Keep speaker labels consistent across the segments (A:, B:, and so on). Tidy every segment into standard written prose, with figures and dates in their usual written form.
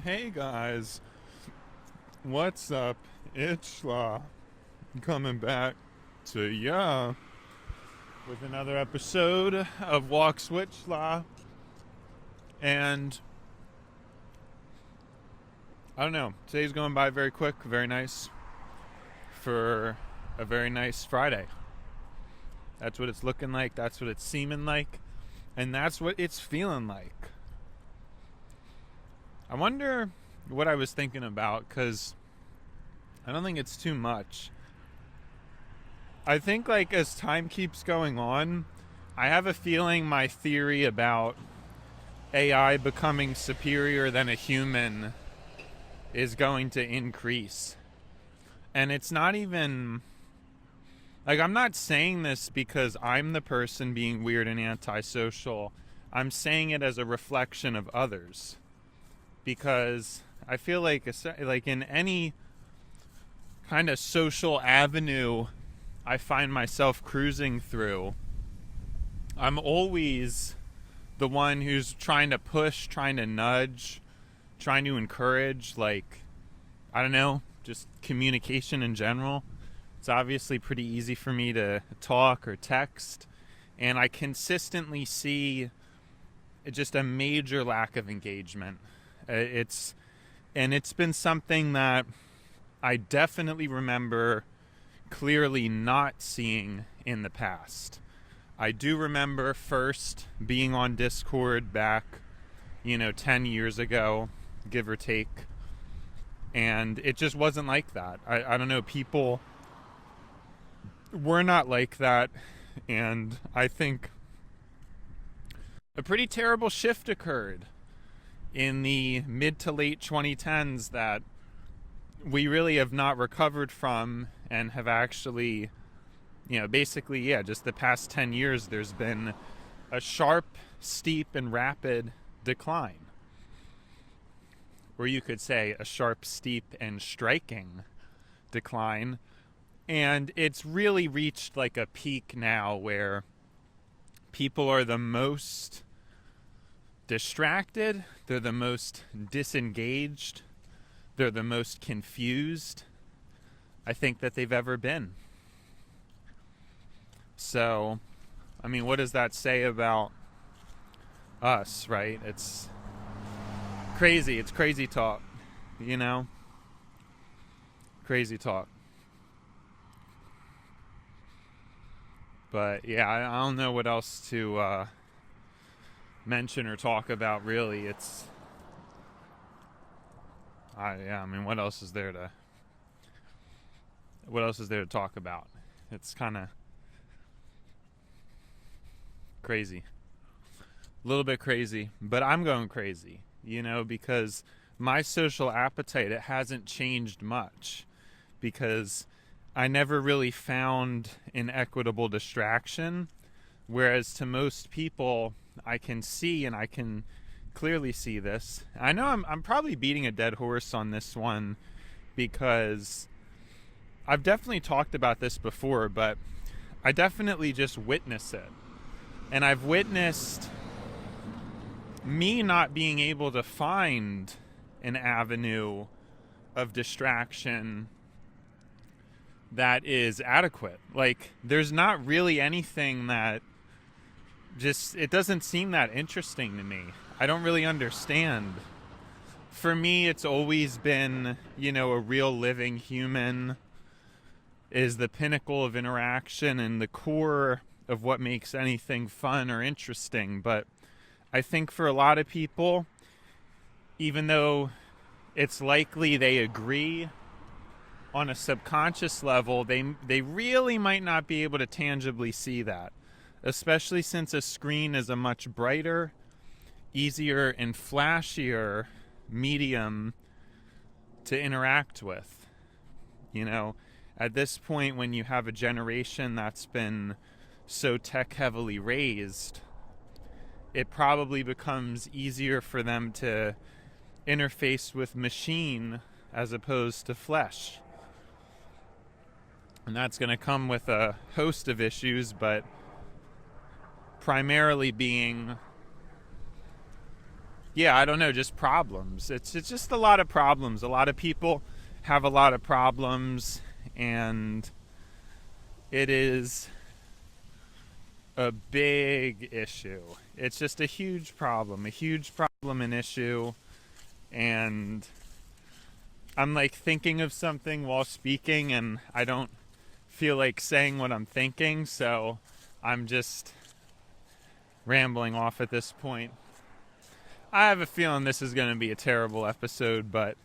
A: Hey guys, what's up? It's coming back to ya with another episode of Walk Switch and I don't know. Today's going by very quick, very nice for a very nice Friday. That's what it's looking like. That's what it's seeming like, and that's what it's feeling like. I wonder what I was thinking about because I don't think it's too much. I think like as time keeps going on, I have a feeling my theory about AI becoming superior than a human is going to increase. And it's not even like I'm not saying this because I'm the person being weird and antisocial. I'm saying it as a reflection of others. Because I feel like in any kind of social avenue I find myself cruising through, I'm always the one who's trying to push, trying to nudge, trying to encourage, like, I don't know, just communication in general. It's obviously pretty easy for me to talk or text, and I consistently see just a major lack of engagement. It's been something that I definitely remember clearly not seeing in the past. I do remember first being on Discord back, 10 years ago, give or take. And it just wasn't like that. I don't know, people were not like that. And I think a pretty terrible shift occurred in the mid to late 2010s that we really have not recovered from and have actually, basically, just the past 10 years, there's been a sharp, steep, and rapid decline. Or you could say a sharp, steep, and striking decline. And it's really reached like a peak now where people are the most distracted, they're the most disengaged, they're the most confused I think that they've ever been. So, I mean, what does that say about us, right? It's crazy. It's crazy talk, you know? Crazy talk. But yeah, I don't know what else to mention or talk about, really. I mean, what else is there to talk about? It's kind of crazy. A little bit crazy, but I'm going crazy, because my social appetite, it hasn't changed much because I never really found an equitable distraction, whereas to most people I can see, and I can clearly see this. I know I'm probably beating a dead horse on this one because I've definitely talked about this before, but I definitely just witness it. And I've witnessed me not being able to find an avenue of distraction that is adequate. Like, there's not really anything that it doesn't seem that interesting to me. I don't really understand. For me, it's always been, a real living human is the pinnacle of interaction and the core of what makes anything fun or interesting. But I think for a lot of people, even though it's likely they agree on a subconscious level, they really might not be able to tangibly see that, especially since a screen is a much brighter, easier, and flashier medium to interact with. At this point, when you have a generation that's been so tech heavily raised, it probably becomes easier for them to interface with machine as opposed to flesh. And that's going to come with a host of issues, but primarily being yeah, I don't know, just problems. It's just a lot of problems. A lot of people have a lot of problems, and it is a big issue. It's just a huge problem and issue. And I'm like thinking of something while speaking, and I don't feel like saying what I'm thinking, so I'm just rambling off at this point. I have a feeling this is going to be a terrible episode, but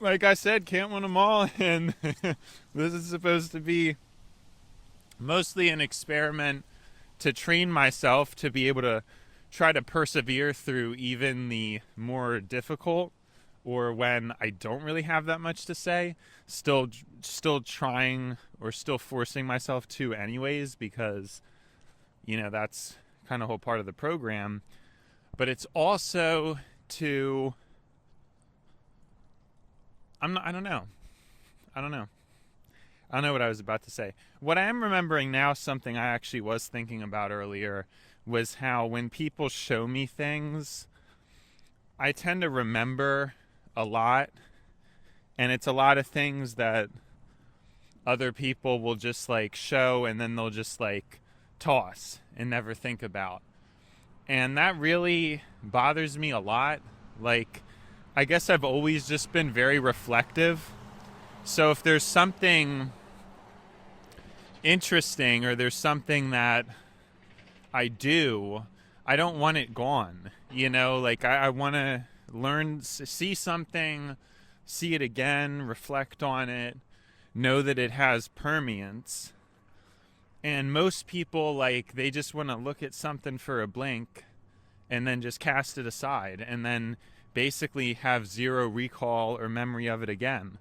A: like I said, can't win them all, and this is supposed to be mostly an experiment to train myself to be able to try to persevere through even the more difficult, or when I don't really have that much to say, still trying or still forcing myself to anyways, because that's kind of whole part of the program. But it's also to I don't know what I was about to say. What I am remembering now, something I actually was thinking about earlier, was how when people show me things, I tend to remember a lot, and it's a lot of things that other people will just like show and then they'll just like toss and never think about. And that really bothers me a lot. Like, I guess I've always just been very reflective. So if there's something interesting or there's something that I do, I don't want it gone. Like I want to learn, see something, see it again, reflect on it, know that it has permanence. And most people, like, they just want to look at something for a blink and then just cast it aside and then basically have zero recall or memory of it again.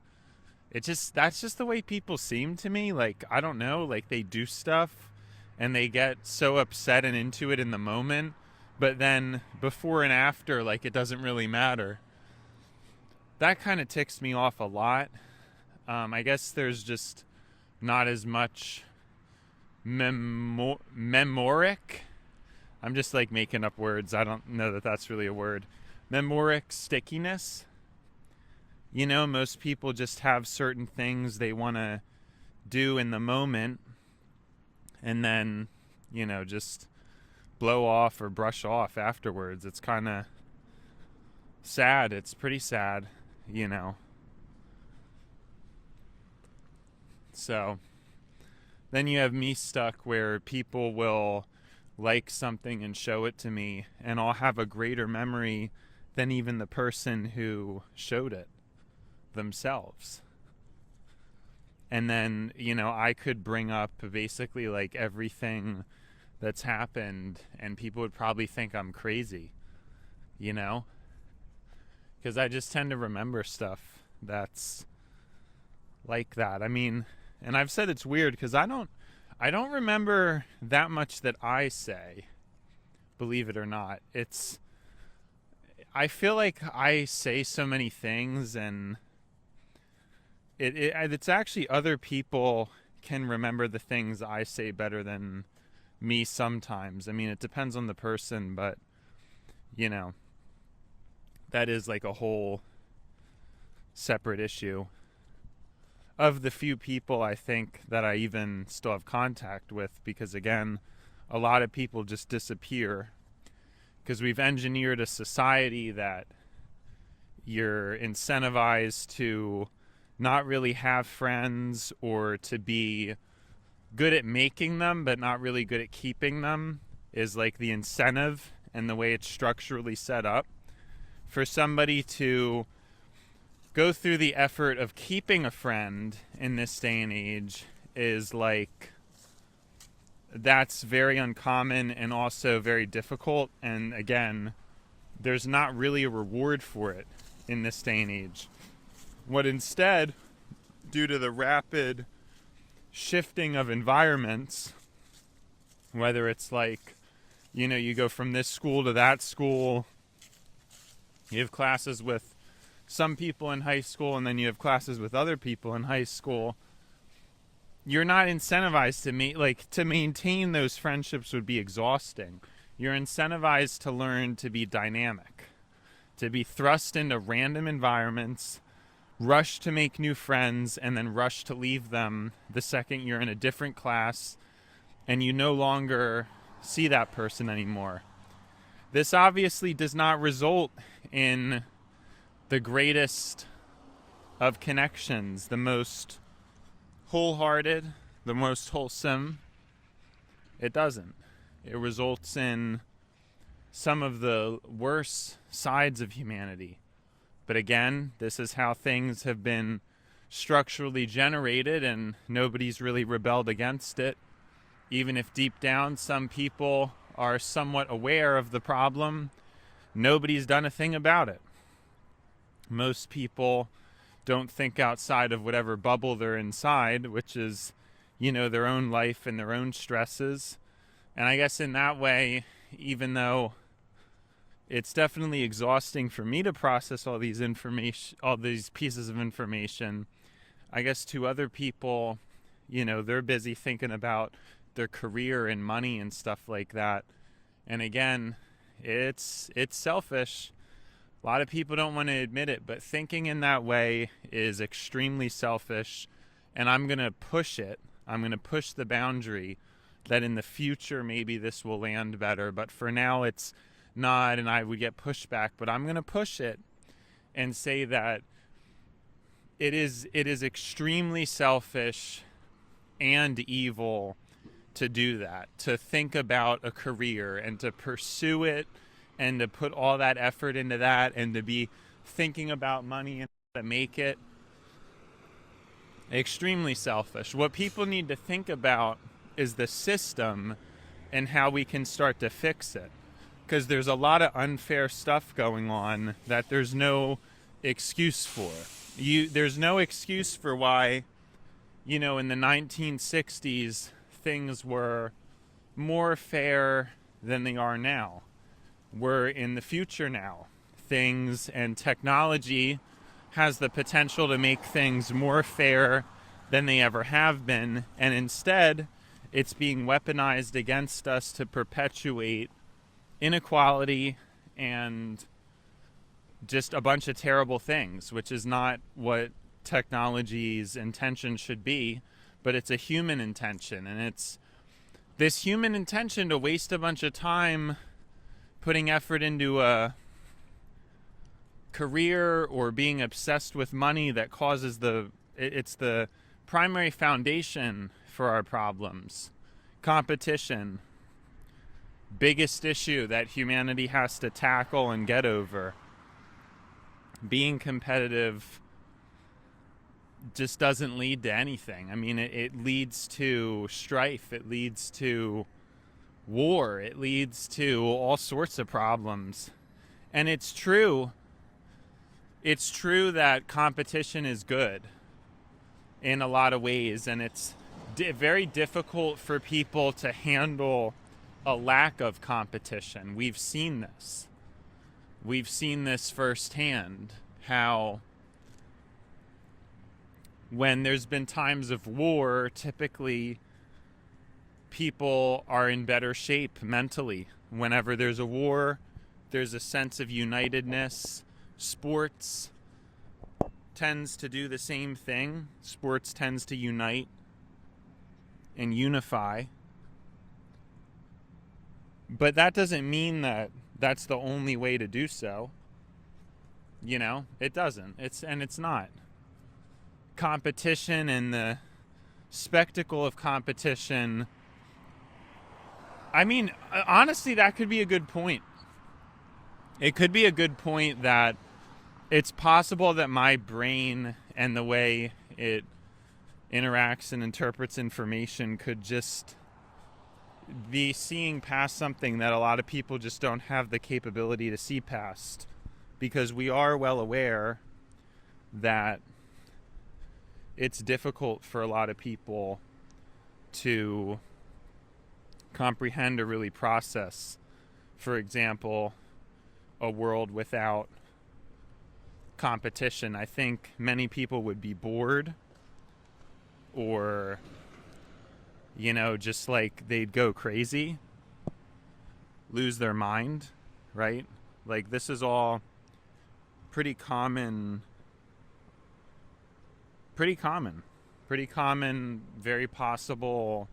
A: That's just the way people seem to me. Like, I don't know, like they do stuff and they get so upset and into it in the moment, but then before and after, like, it doesn't really matter. That kind of ticks me off a lot. I guess there's just not as much memoric. I'm just like making up words. I don't know that that's really a word. Memoric stickiness. Most people just have certain things they want to do in the moment and then, just blow off or brush off afterwards. It's kind of sad. It's pretty sad, So then you have me stuck where people will like something and show it to me, and I'll have a greater memory than even the person who showed it themselves. And then, I could bring up basically like everything that's happened, and people would probably think I'm crazy, because I just tend to remember stuff that's like that. I mean, and I've said it's weird because I don't remember that much that I say, believe it or not. I feel like I say so many things, and it's actually other people can remember the things I say better than me sometimes. I mean, it depends on the person, but that is like a whole separate issue. Of the few people I think that I even still have contact with, because again, a lot of people just disappear because we've engineered a society that you're incentivized to not really have friends, or to be good at making them but not really good at keeping them is like the incentive, and the way it's structurally set up for somebody to go through the effort of keeping a friend in this day and age is like, that's very uncommon and also very difficult. And again, there's not really a reward for it in this day and age. What instead, due to the rapid shifting of environments, whether it's like, you go from this school to that school, you have classes with some people in high school, and then you have classes with other people in high school, you're not incentivized to maintain those friendships would be exhausting. You're incentivized to learn to be dynamic. to be thrust into random environments, rush to make new friends, and then rush to leave them the second you're in a different class and you no longer see that person anymore. This obviously does not result in the greatest of connections, the most wholehearted, the most wholesome. It doesn't. It results in some of the worst sides of humanity. But again, this is how things have been structurally generated, and nobody's really rebelled against it. Even if deep down some people are somewhat aware of the problem, nobody's done a thing about it. Most people don't think outside of whatever bubble they're inside, which is, their own life and their own stresses. And I guess in that way, even though it's definitely exhausting for me to process all these pieces of information, I guess to other people, they're busy thinking about their career and money and stuff like that. And again, it's selfish. A lot of people don't want to admit it, but thinking in that way is extremely selfish. And I'm going to push it. I'm going to push the boundary that in the future maybe this will land better. But for now it's not, and I would get pushback. But I'm going to push it and say that it is extremely selfish and evil to do that, to think about a career and to pursue it and to put all that effort into that and to be thinking about money and how to make it. Extremely selfish. What people need to think about is the system and how we can start to fix it. Because there's a lot of unfair stuff going on that there's no excuse for. There's no excuse for why, in the 1960s, things were more fair than they are now. We're in the future now. Things and technology has the potential to make things more fair than they ever have been, and instead it's being weaponized against us to perpetuate inequality and just a bunch of terrible things, which is not what technology's intention should be, but it's a human intention. And it's this human intention to waste a bunch of time putting effort into a career or being obsessed with money that causes it's the primary foundation for our problems. Competition, biggest issue that humanity has to tackle and get over. Being competitive just doesn't lead to anything. I mean, it leads to strife. It leads to war. It leads to all sorts of problems. And it's true that competition is good in a lot of ways, and it's very difficult for people to handle a lack of competition. We've seen this. We've seen this firsthand, how when there's been times of war, typically people are in better shape mentally. Whenever there's a war, there's a sense of unitedness. Sports tends to do the same thing. Sports tends to unite and unify. But that doesn't mean that that's the only way to do so. It doesn't. It's not. Competition and the spectacle of competition. I mean, honestly, that could be a good point. It could be a good point that it's possible that my brain and the way it interacts and interprets information could just be seeing past something that a lot of people just don't have the capability to see past, because we are well aware that it's difficult for a lot of people to comprehend or really process, for example, a world without competition. I think many people would be bored, or just like they'd go crazy, lose their mind, right? Like, this is all pretty common, pretty common, pretty common, very possible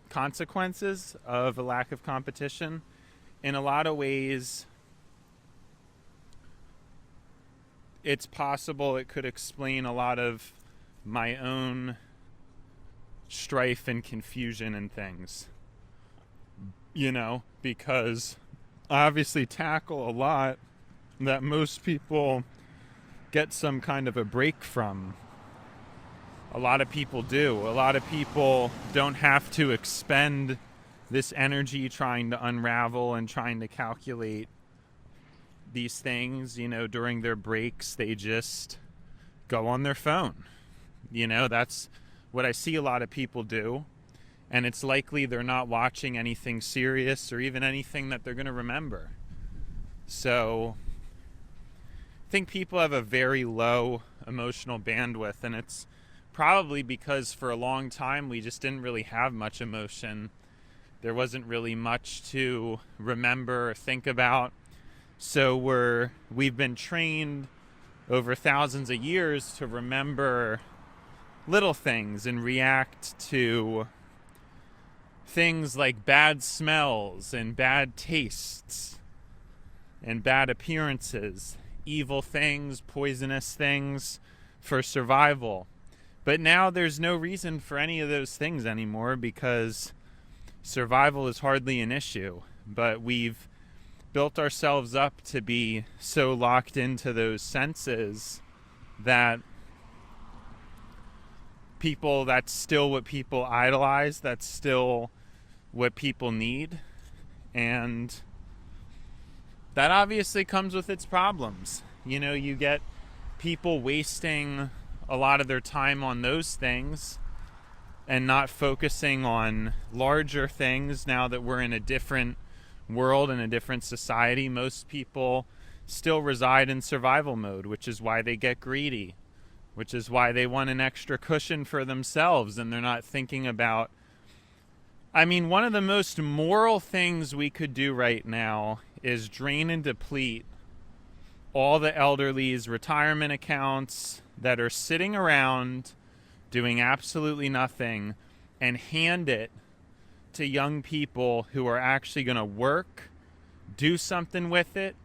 A: consequences of a lack of competition. In a lot of ways, it's possible it could explain a lot of my own strife and confusion and things, you know, because I obviously tackle a lot that most people get some kind of a break from. A lot of people do. A lot of people don't have to expend this energy trying to unravel and trying to calculate these things, you know, during their breaks. They just go on their phone. You know, that's what I see a lot of people do. And it's likely they're not watching anything serious or even anything that they're going to remember. So I think people have a very low emotional bandwidth, and it's probably because for a long time we just didn't really have much emotion. There wasn't really much to remember or think about. So we've been trained over thousands of years to remember little things and react to things like bad smells and bad tastes and bad appearances, evil things, poisonous things for survival. But now there's no reason for any of those things anymore because survival is hardly an issue. But we've built ourselves up to be so locked into those senses that that's still what people idolize, that's still what people need. And that obviously comes with its problems. You know, you get people wasting a lot of their time on those things and not focusing on larger things. Now that we're in a different world and a different society, most people still reside in survival mode, which is why they get greedy, which is why they want an extra cushion for themselves, and they're not thinking about... I mean, one of the most moral things we could do right now is drain and deplete all the elderly's retirement accounts that are sitting around doing absolutely nothing and hand it to young people who are actually going to work, do something with it,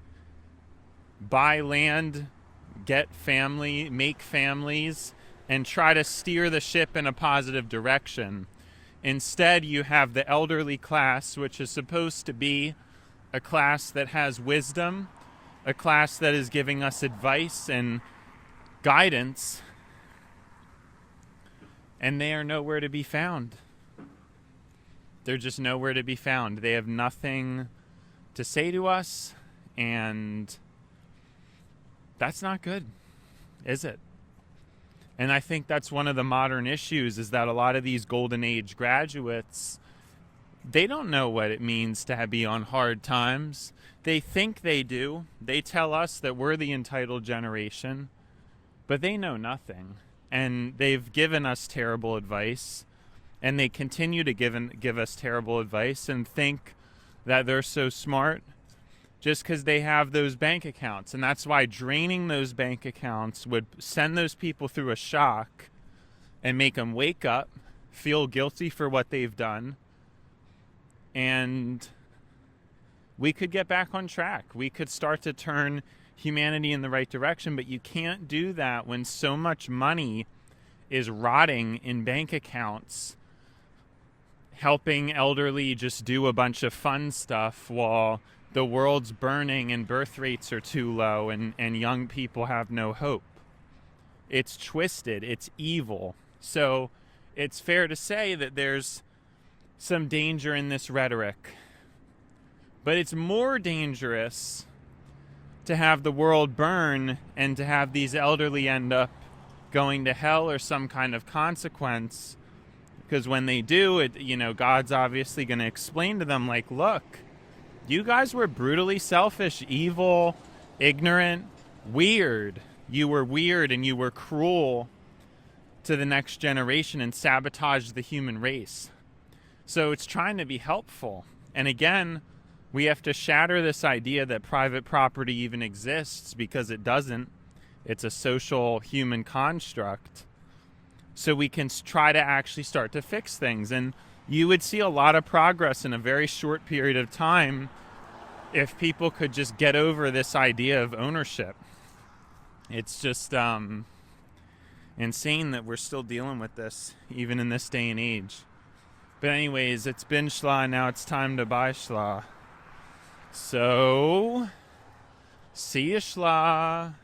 A: buy land, get family, make families, and try to steer the ship in a positive direction. Instead, you have the elderly class, which is supposed to be a class that has wisdom, a class that is giving us advice and guidance, and they are nowhere to be found. They're just nowhere to be found. They have nothing to say to us, and that's not good, is it? And I think that's one of the modern issues, is that a lot of these golden age graduates, they don't know what it means to be on hard times. They think they do. They tell us that we're the entitled generation, but they know nothing. And they've given us terrible advice, and they continue to give us terrible advice and think that they're so smart just because they have those bank accounts. And that's why draining those bank accounts would send those people through a shock and make them wake up, feel guilty for what they've done, and we could get back on track. We could start to turn humanity in the right direction, but you can't do that when so much money is rotting in bank accounts, helping elderly just do a bunch of fun stuff while the world's burning and birth rates are too low and young people have no hope. It's twisted. It's evil. So it's fair to say that there's some danger in this rhetoric. But it's more dangerous to have the world burn and to have these elderly end up going to hell or some kind of consequence. Because when they do, God's obviously going to explain to them, like, look, you guys were brutally selfish, evil, ignorant, weird. You were weird and you were cruel to the next generation and sabotaged the human race. So it's trying to be helpful. And again, We have to shatter this idea that private property even exists, because it doesn't. It's a social human construct. So we can try to actually start to fix things. And you would see a lot of progress in a very short period of time if people could just get over this idea of ownership. It's just insane that we're still dealing with this, even in this day and age. But anyways, it's been schla, now it's time to buy schla. So, see ya schla.